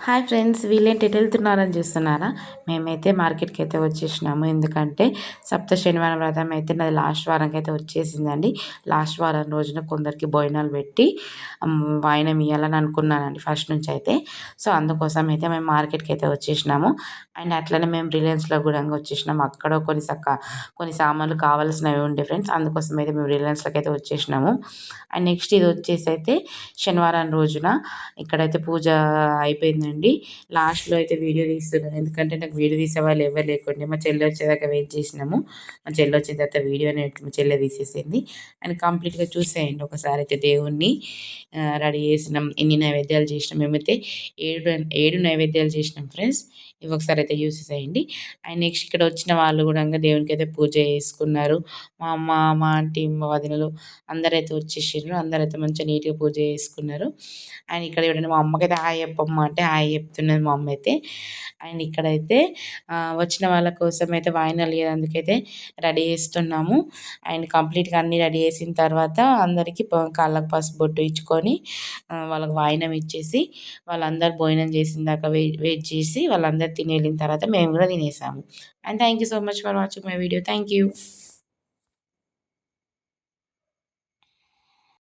Hi friends, వీళ్ళేంటి ఎటు వెళ్తున్నారని చూస్తున్నారా? మేమైతే మార్కెట్కి అయితే వచ్చేసినాము. ఎందుకంటే సప్త శనివారం వ్రతం అయితే నాది లాస్ట్ వారానికి అయితే వచ్చేసిందండి. లాస్ట్ వారం రోజున కొందరికి భోజనాలు పెట్టి వాయినం ఇవ్వాలని అనుకున్నానండి ఫస్ట్ నుంచి అయితే. సో అందుకోసం అయితే మేము మార్కెట్కి అయితే వచ్చేసినాము. అండ్ అట్లనే మేము రిలయన్స్లో కూడా వచ్చేసినాము. అక్కడ కొన్ని సామాన్లు కావాల్సినవి ఉండే ఫ్రెండ్స్, అందుకోసం అయితే మేము రిలయన్స్లోకి అయితే వచ్చేసినాము. అండ్ నెక్స్ట్ ఇది వచ్చేసి అయితే శనివారం రోజున ఇక్కడైతే పూజ అయిపోయిందండి. లాస్ట్‌లో అయితే వీడియో తీస్తున్నాను. ఎందుకంటే నాకు వీడియో తీసేవాళ్ళు ఎవరు లేకుండే. మా చెల్లి వచ్చేదాకా వెయిట్ చేసినాము. మా చెల్లి వచ్చిన తర్వాత వీడియో అనేది మా చెల్లె తీసేసింది. అండ్ కంప్లీట్‌గా చూసేయండి ఒకసారి అయితే దేవుణ్ణి రెడీ చేసినాం. ఎన్ని నైవేద్యాలు చేసినాం. మేమైతే 7 నైవేద్యాలు చేసినాం ఫ్రెండ్స్. ఇవి ఒకసారి అయితే చూసేసేయండి. అండ్ నెక్స్ట్ ఇక్కడ వచ్చిన వాళ్ళు కూడా దేవునికైతే పూజ చేసుకున్నారు. మా అమ్మ, మా ఆంటీ, మా వదినలు అందరైతే వచ్చేసిండ్రు. అందరైతే మంచిగా నీట్‌గా పూజ చేసుకున్నారు. అండ్ ఇక్కడ చూడండి, మా అమ్మకైతే హాయ్ చెప్పమ్మా అంటే హాయ్ చెప్తున్నది మా అమ్మ అయితే. అండ్ ఇక్కడైతే వచ్చిన వాళ్ళ కోసం అయితే వాయినాలు ఇయ్యడానికైతే రెడీ చేస్తున్నాము. అండ్ కంప్లీట్‌గా అన్నీ రెడీ చేసిన తర్వాత అందరికీ కాళ్ళకి పసుపు బొట్టు ఇచ్చుకొని వాళ్ళకి వాయినం ఇచ్చేసి వాళ్ళందరూ భోజనం చేసిన దాకా వెయిట్ చేసి వాళ్ళందరూ తిని వెళ్ళిన తర్వాత మేము కూడా తినేసాము. And thank you so much for watching my video. Thank you.